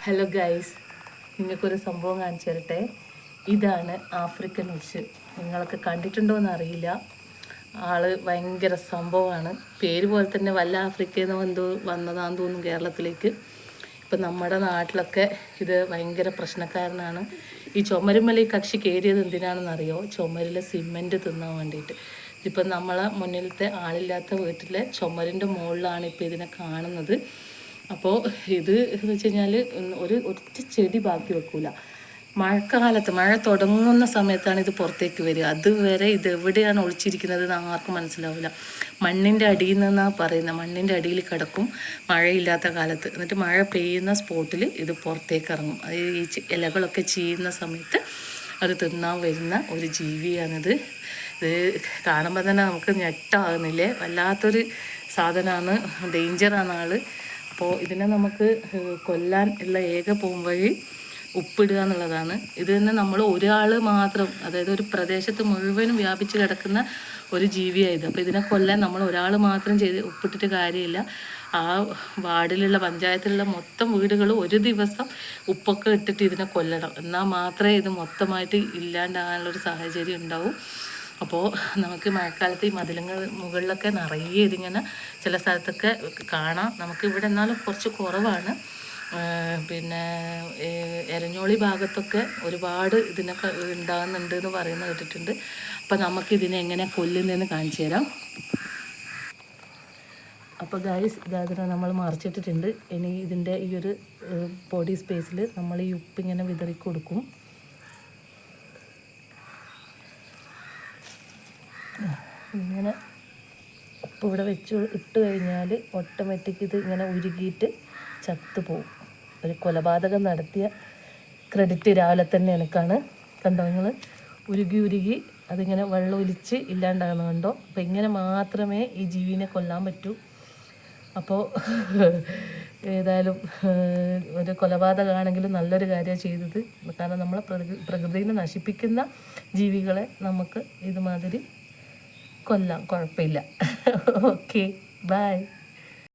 Hello guys, നിങ്ങൾക്കൊരു സംഭവം കാണിച്ചു തരട്ടെ. ഇതാണ് ആഫ്രിക്കൻ ഫിഷ്. നിങ്ങളൊക്കെ കണ്ടിട്ടുണ്ടോ എന്ന് അറിയില്ല. ആള് ഭയങ്കര സംഭവമാണ്. പേര് പോലെ തന്നെ വല്ല ആഫ്രിക്കയിൽ നിന്ന് വന്നതാന്ന് തോന്നുന്നു കേരളത്തിലേക്ക്. ഇപ്പം നമ്മുടെ നാട്ടിലൊക്കെ ഇത് ഭയങ്കര പ്രശ്നക്കാരനാണ്. ഈ ചുമരുമല ഈ കക്ഷി കയറിയത് എന്തിനാണെന്നറിയോ? ചുമരിൽ സിമെൻറ്റ് തിന്നാൻ വേണ്ടിയിട്ട്. ഇതിപ്പം നമ്മളെ മുന്നിലത്തെ ആളില്ലാത്ത വീട്ടിലെ ചുമരിൻ്റെ മുകളിലാണ് ഇപ്പോൾ ഇതിനെ കാണുന്നത്. അപ്പോൾ ഇത് എന്ന് വെച്ച് കഴിഞ്ഞാൽ ഒറ്റ ചെടി ബാക്കി വെക്കൂല. മഴക്കാലത്ത് മഴ തുടങ്ങുന്ന സമയത്താണ് ഇത് പുറത്തേക്ക് വരിക. അതുവരെ ഇത് എവിടെയാണ് ഒളിച്ചിരിക്കുന്നത് എന്ന് ആർക്കും മനസ്സിലാവില്ല. മണ്ണിൻ്റെ അടിയിൽ നിന്നാണ് പറയുന്നത്. മണ്ണിൻ്റെ അടിയിൽ കിടക്കും മഴയില്ലാത്ത കാലത്ത്. എന്നിട്ട് മഴ പെയ്യുന്ന സ്പോട്ടിൽ ഇത് പുറത്തേക്ക് ഇറങ്ങും. അത് ഈ ഇലകളൊക്കെ ചീയുന്ന സമയത്ത് അത് തിന്നാൻ വരുന്ന ഒരു ജീവിയാണിത്. ഇത് കാണുമ്പോൾ തന്നെ നമുക്ക് ഞെട്ടാകുന്നില്ലേ? വല്ലാത്തൊരു സാധനമാണ്, ഡേഞ്ചറാണ് ആൾ. അപ്പോൾ ഇതിനെ നമുക്ക് കൊല്ലാൻ ഉള്ള ഏക പോംവഴി ഉപ്പിടുക എന്നുള്ളതാണ്. ഇത് തന്നെ നമ്മൾ ഒരാൾ മാത്രം, അതായത് ഒരു പ്രദേശത്ത് മുഴുവനും വ്യാപിച്ച് കിടക്കുന്ന ഒരു ജീവിയായത്. അപ്പോൾ ഇതിനെ കൊല്ലാൻ നമ്മൾ ഒരാൾ മാത്രം ഉപ്പിട്ടിട്ട് കാര്യമില്ല. ആ വാർഡിലുള്ള പഞ്ചായത്തിലുള്ള മൊത്തം വീടുകൾ ഒരു ദിവസം ഉപ്പൊക്കെ ഇട്ടിട്ട് ഇതിനെ കൊല്ലണം. എന്നാൽ മാത്രമേ ഇത് മൊത്തമായിട്ട് ഇല്ലാണ്ടാകാനുള്ളൊരു സാഹചര്യം ഉണ്ടാവും. അപ്പോൾ നമുക്ക് മഴക്കാലത്ത് ഈ മതിലുകൾ മുകളിലൊക്കെ നിറയെ ഇതിങ്ങനെ ചില സ്ഥലത്തൊക്കെ കാണാം. നമുക്ക് ഇവിടെ എന്നാലും കുറച്ച് കുറവാണ്. പിന്നെ എരഞ്ഞോളി ഭാഗത്തൊക്കെ ഒരുപാട് ഇതിനൊക്കെ ഉണ്ടാകുന്നുണ്ട് എന്ന് പറയുന്നത് കേട്ടിട്ടുണ്ട്. അപ്പോൾ നമുക്കിതിനെ എങ്ങനെ കൊല്ലുന്നതെന്ന് കാണിച്ചു തരാം. അപ്പോൾ ഗൈസ്, ഇതിനെ നമ്മൾ മറിച്ചിട്ടിട്ടുണ്ട്. ഇനി ഇതിൻ്റെ ഈ ഒരു ബോഡി സ്പേസിൽ നമ്മൾ ഈ ഉപ്പിങ്ങനെ വിതറി കൊടുക്കും. ഇങ്ങനെ ഉപ്പ് ഇവിടെ വെച്ച് ഇട്ട് കഴിഞ്ഞാൽ ഓട്ടോമാറ്റിക് ഇത് ഇങ്ങനെ ഉരുകിയിട്ട് ചത്തുപോകും. ഒരു കൊലപാതകം നടത്തിയ ക്രെഡിറ്റ് രാവിലെ തന്നെ എനിക്കാണ്. കണ്ടോ നിങ്ങൾ? ഉരുകി അതിങ്ങനെ വെള്ളം ഒലിച്ച് ഇല്ലാണ്ടാകുന്ന കണ്ടോ? അപ്പോൾ ഇങ്ങനെ മാത്രമേ ഈ ജീവിനെ കൊല്ലാൻ പറ്റൂ. അപ്പോൾ ഏതായാലും ഒരു കൊലപാതകമാണെങ്കിലും നല്ലൊരു കാര്യമാണ് ചെയ്തത്. കാരണം നമ്മളെ പ്രകൃതിനെ നശിപ്പിക്കുന്ന ജീവികളെ നമുക്ക് ഇതുമാതിരി കൊല്ലാം, കുഴപ്പമില്ല. Okay, by.